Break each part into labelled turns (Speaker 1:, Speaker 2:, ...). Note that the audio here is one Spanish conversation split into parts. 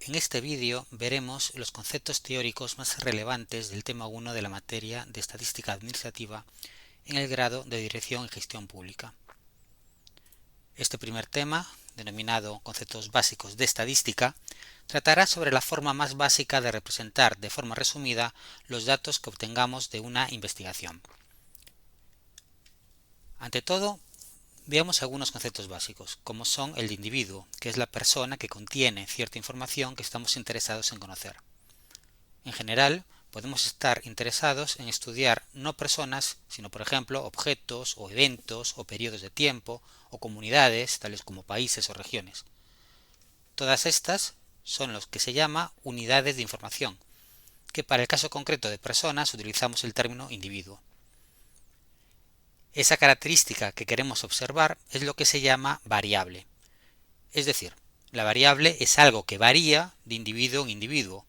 Speaker 1: En este vídeo veremos los conceptos teóricos más relevantes del tema 1 de la materia de Estadística Administrativa en el grado de Dirección y Gestión Pública. Este primer tema, denominado Conceptos Básicos de Estadística, tratará sobre la forma más básica de representar de forma resumida los datos que obtengamos de una investigación. Ante todo, veamos algunos conceptos básicos, como son el de individuo, que es la persona que contiene cierta información que estamos interesados en conocer. En general, podemos estar interesados en estudiar no personas, sino por ejemplo objetos o eventos o periodos de tiempo o comunidades, tales como países o regiones. Todas estas son los que se llama unidades de información, que para el caso concreto de personas utilizamos el término individuo. Esa característica que queremos observar es lo que se llama variable. Es decir, la variable es algo que varía de individuo en individuo,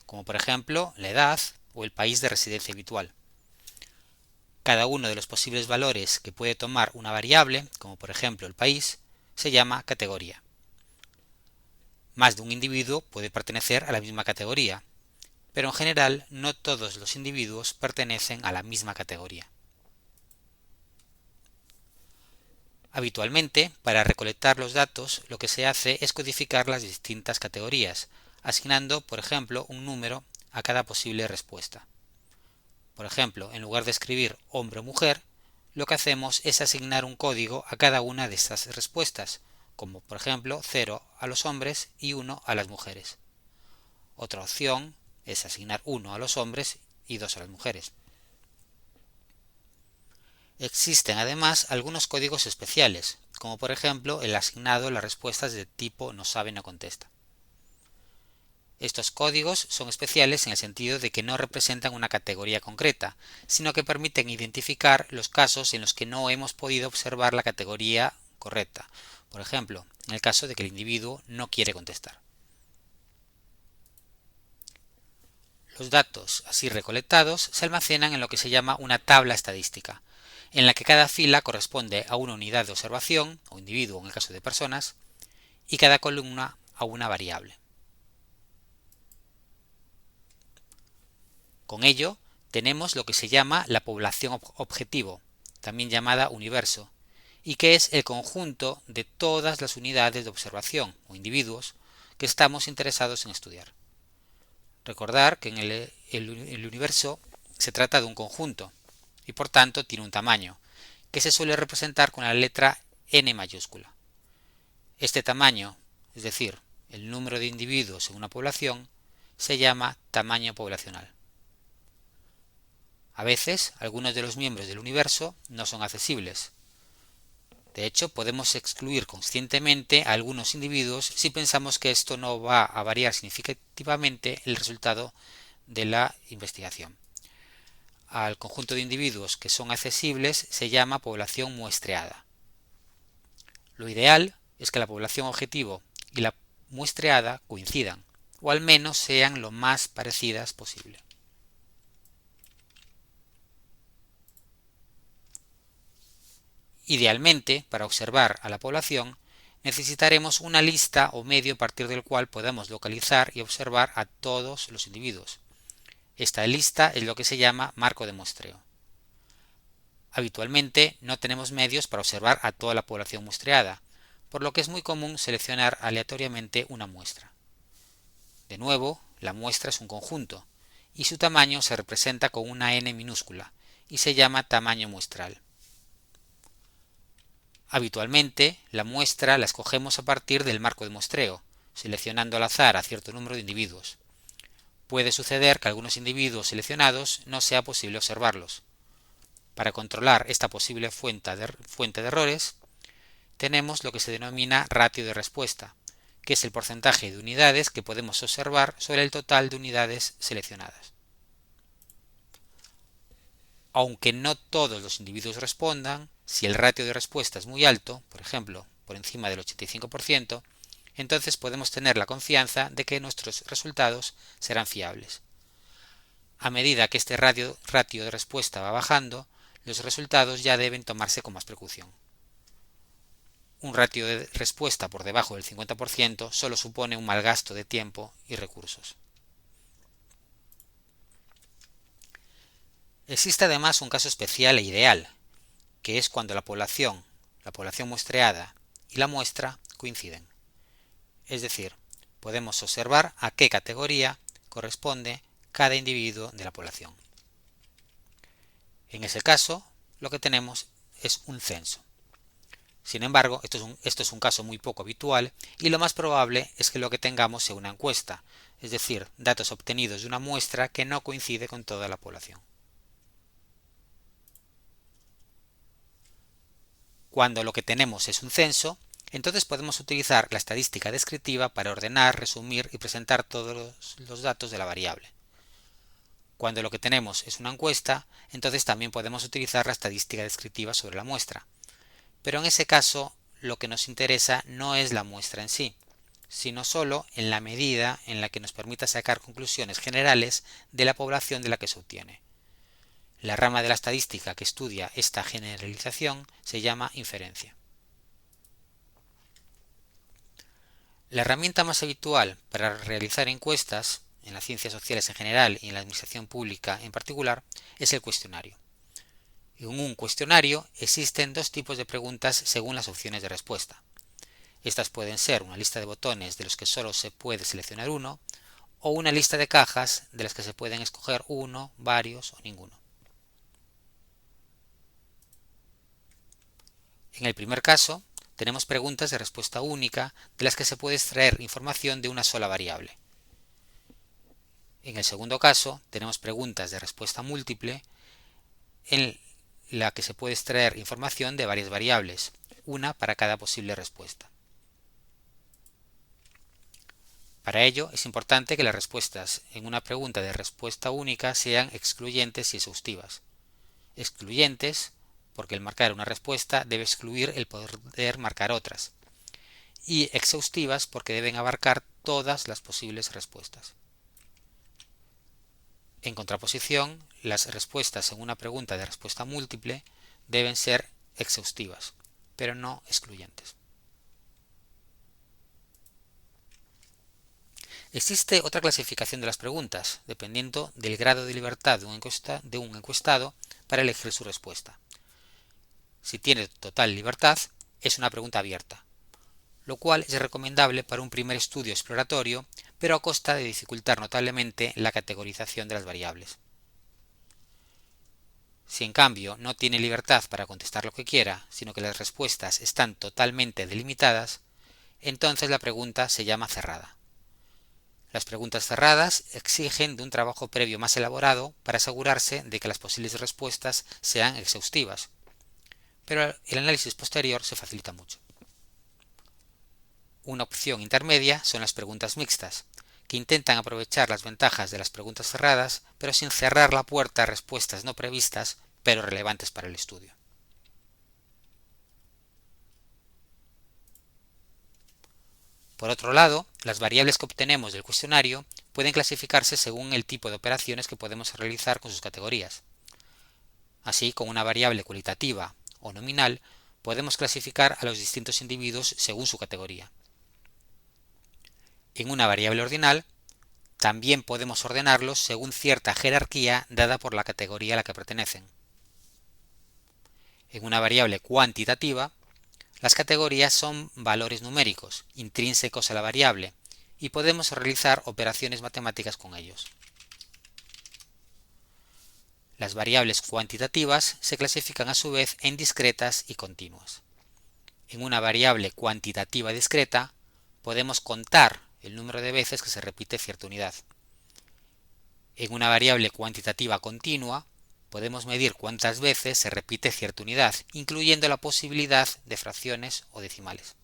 Speaker 1: como por ejemplo la edad o el país de residencia habitual. Cada uno de los posibles valores que puede tomar una variable, como por ejemplo el país, se llama categoría. Más de un individuo puede pertenecer a la misma categoría, pero en general no todos los individuos pertenecen a la misma categoría. Habitualmente, para recolectar los datos, lo que se hace es codificar las distintas categorías, asignando, por ejemplo, un número a cada posible respuesta. Por ejemplo, en lugar de escribir hombre o mujer, lo que hacemos es asignar un código a cada una de estas respuestas, como por ejemplo 0 a los hombres y 1 a las mujeres. Otra opción es asignar 1 a los hombres y 2 a las mujeres. Existen además algunos códigos especiales, como por ejemplo el asignado a las respuestas de tipo no sabe, no contesta. Estos códigos son especiales en el sentido de que no representan una categoría concreta, sino que permiten identificar los casos en los que no hemos podido observar la categoría correcta, por ejemplo, en el caso de que el individuo no quiere contestar. Los datos así recolectados se almacenan en lo que se llama una tabla estadística, en la que cada fila corresponde a una unidad de observación, o individuo en el caso de personas, y cada columna a una variable. Con ello, tenemos lo que se llama la población objetivo, también llamada universo, y que es el conjunto de todas las unidades de observación, o individuos, que estamos interesados en estudiar. Recordar que en el universo se trata de un conjunto, y por tanto tiene un tamaño, que se suele representar con la letra n mayúscula. Este tamaño, es decir, el número de individuos en una población, se llama tamaño poblacional. A veces, algunos de los miembros del universo no son accesibles. De hecho, podemos excluir conscientemente a algunos individuos si pensamos que esto no va a variar significativamente el resultado de la investigación. Al conjunto de individuos que son accesibles se llama población muestreada. Lo ideal es que la población objetivo y la muestreada coincidan, o al menos sean lo más parecidas posible. Idealmente, para observar a la población, necesitaremos una lista o medio a partir del cual podamos localizar y observar a todos los individuos. Esta lista es lo que se llama marco de muestreo. Habitualmente no tenemos medios para observar a toda la población muestreada, por lo que es muy común seleccionar aleatoriamente una muestra. De nuevo, la muestra es un conjunto, y su tamaño se representa con una n minúscula, y se llama tamaño muestral. Habitualmente, la muestra la escogemos a partir del marco de muestreo, seleccionando al azar a cierto número de individuos. Puede suceder que algunos individuos seleccionados no sea posible observarlos. Para controlar esta posible fuente de errores, tenemos lo que se denomina ratio de respuesta, que es el porcentaje de unidades que podemos observar sobre el total de unidades seleccionadas. Aunque no todos los individuos respondan, si el ratio de respuesta es muy alto, por ejemplo, por encima del 85%, entonces podemos tener la confianza de que nuestros resultados serán fiables. A medida que este ratio de respuesta va bajando, los resultados ya deben tomarse con más precaución. un ratio de respuesta por debajo del 50% solo supone un mal gasto de tiempo y recursos. Existe además un caso especial e ideal, que es cuando la población muestreada y la muestra coinciden. Es decir, podemos observar a qué categoría corresponde cada individuo de la población. En ese caso, lo que tenemos es un censo. Sin embargo, esto es un caso muy poco habitual y lo más probable es que lo que tengamos sea una encuesta, es decir, datos obtenidos de una muestra que no coincide con toda la población. Cuando lo que tenemos es un censo, entonces podemos utilizar la estadística descriptiva para ordenar, resumir y presentar todos los datos de la variable. Cuando lo que tenemos es una encuesta, entonces también podemos utilizar la estadística descriptiva sobre la muestra. Pero en ese caso, lo que nos interesa no es la muestra en sí, sino solo en la medida en la que nos permita sacar conclusiones generales de la población de la que se obtiene. La rama de la estadística que estudia esta generalización se llama inferencia. La herramienta más habitual para realizar encuestas, en las ciencias sociales en general y en la administración pública en particular, es el cuestionario. En un cuestionario existen dos tipos de preguntas según las opciones de respuesta. Estas pueden ser una lista de botones de los que solo se puede seleccionar uno, o una lista de cajas de las que se pueden escoger uno, varios o ninguno. En el primer caso, tenemos preguntas de respuesta única de las que se puede extraer información de una sola variable. En el segundo caso, tenemos preguntas de respuesta múltiple en la que se puede extraer información de varias variables, una para cada posible respuesta. Para ello, es importante que las respuestas en una pregunta de respuesta única sean excluyentes y exhaustivas. Excluyentes, porque el marcar una respuesta debe excluir el poder marcar otras, y exhaustivas porque deben abarcar todas las posibles respuestas. En contraposición, las respuestas en una pregunta de respuesta múltiple deben ser exhaustivas, pero no excluyentes. Existe otra clasificación de las preguntas, dependiendo del grado de libertad de un encuestado para elegir su respuesta. Si tiene total libertad, es una pregunta abierta, lo cual es recomendable para un primer estudio exploratorio, pero a costa de dificultar notablemente la categorización de las variables. Si en cambio no tiene libertad para contestar lo que quiera, sino que las respuestas están totalmente delimitadas, entonces la pregunta se llama cerrada. Las preguntas cerradas exigen de un trabajo previo más elaborado para asegurarse de que las posibles respuestas sean exhaustivas, pero el análisis posterior se facilita mucho. Una opción intermedia son las preguntas mixtas, que intentan aprovechar las ventajas de las preguntas cerradas, pero sin cerrar la puerta a respuestas no previstas, pero relevantes para el estudio. Por otro lado, las variables que obtenemos del cuestionario pueden clasificarse según el tipo de operaciones que podemos realizar con sus categorías. Así, con una variable cualitativa o nominal, podemos clasificar a los distintos individuos según su categoría. En una variable ordinal, también podemos ordenarlos según cierta jerarquía dada por la categoría a la que pertenecen. En una variable cuantitativa, las categorías son valores numéricos, intrínsecos a la variable, y podemos realizar operaciones matemáticas con ellos. Las variables cuantitativas se clasifican a su vez en discretas y continuas. En una variable cuantitativa discreta, podemos contar el número de veces que se repite cierta unidad. En una variable cuantitativa continua, podemos medir cuántas veces se repite cierta unidad, incluyendo la posibilidad de fracciones o decimales.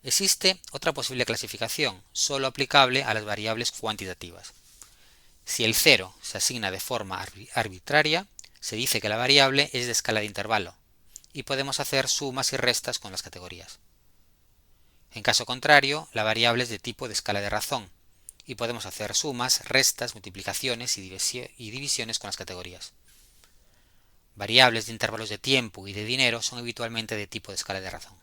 Speaker 1: Existe otra posible clasificación, solo aplicable a las variables cuantitativas. Si el 0 se asigna de forma arbitraria, se dice que la variable es de escala de intervalo, y podemos hacer sumas y restas con las categorías. En caso contrario, la variable es de tipo de escala de razón, y podemos hacer sumas, restas, multiplicaciones y divisiones con las categorías. Variables de intervalos de tiempo y de dinero son habitualmente de tipo de escala de razón.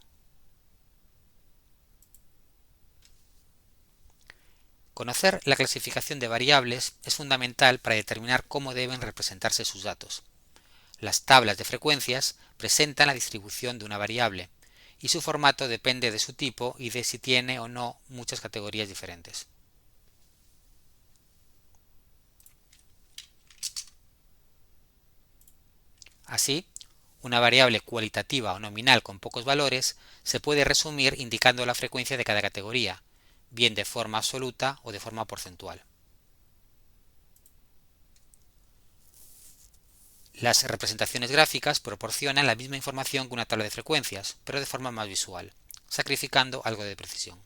Speaker 1: Conocer la clasificación de variables es fundamental para determinar cómo deben representarse sus datos. Las tablas de frecuencias presentan la distribución de una variable, y su formato depende de su tipo y de si tiene o no muchas categorías diferentes. Así, una variable cualitativa o nominal con pocos valores se puede resumir indicando la frecuencia de cada categoría, bien de forma absoluta o de forma porcentual. Las representaciones gráficas proporcionan la misma información que una tabla de frecuencias, pero de forma más visual, sacrificando algo de precisión.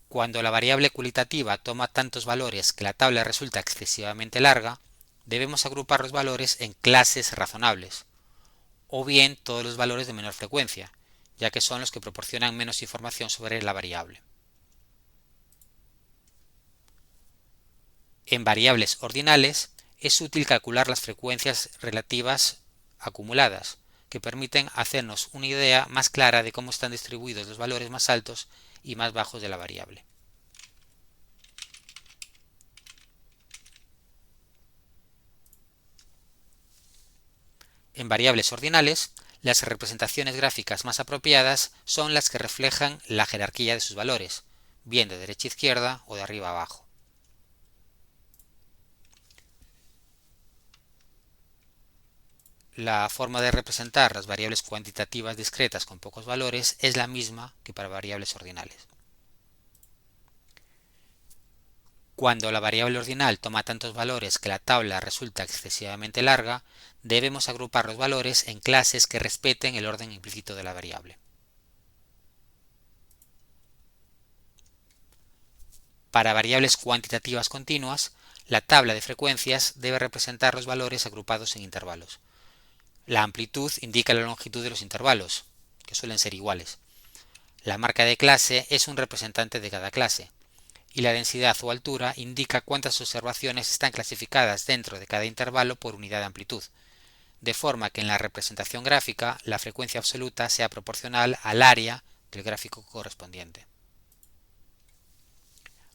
Speaker 1: Cuando la variable cualitativa toma tantos valores que la tabla resulta excesivamente larga, debemos agrupar los valores en clases razonables, o bien todos los valores de menor frecuencia, ya que son los que proporcionan menos información sobre la variable. En variables ordinales es útil calcular las frecuencias relativas acumuladas, que permiten hacernos una idea más clara de cómo están distribuidos los valores más altos y más bajos de la variable. En variables ordinales, las representaciones gráficas más apropiadas son las que reflejan la jerarquía de sus valores, bien de derecha a izquierda o de arriba a abajo. La forma de representar las variables cuantitativas discretas con pocos valores es la misma que para variables ordinales. Cuando la variable ordinal toma tantos valores que la tabla resulta excesivamente larga, debemos agrupar los valores en clases que respeten el orden implícito de la variable. Para variables cuantitativas continuas, la tabla de frecuencias debe representar los valores agrupados en intervalos. La amplitud indica la longitud de los intervalos, que suelen ser iguales. La marca de clase es un representante de cada clase, y la densidad o altura indica cuántas observaciones están clasificadas dentro de cada intervalo por unidad de amplitud, de forma que en la representación gráfica la frecuencia absoluta sea proporcional al área del gráfico correspondiente.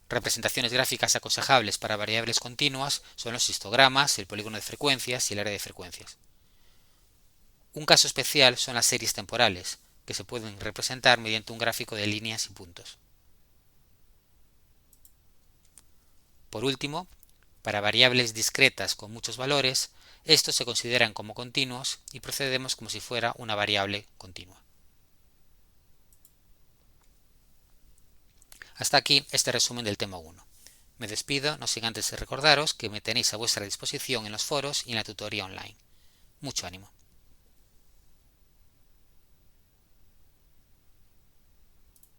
Speaker 1: Representaciones gráficas aconsejables para variables continuas son los histogramas, el polígono de frecuencias y el área de frecuencias. Un caso especial son las series temporales, que se pueden representar mediante un gráfico de líneas y puntos. Por último, para variables discretas con muchos valores, estos se consideran como continuos y procedemos como si fuera una variable continua. Hasta aquí este resumen del tema 1. Me despido, no sin antes recordaros que me tenéis a vuestra disposición en los foros y en la tutoría online. Mucho ánimo.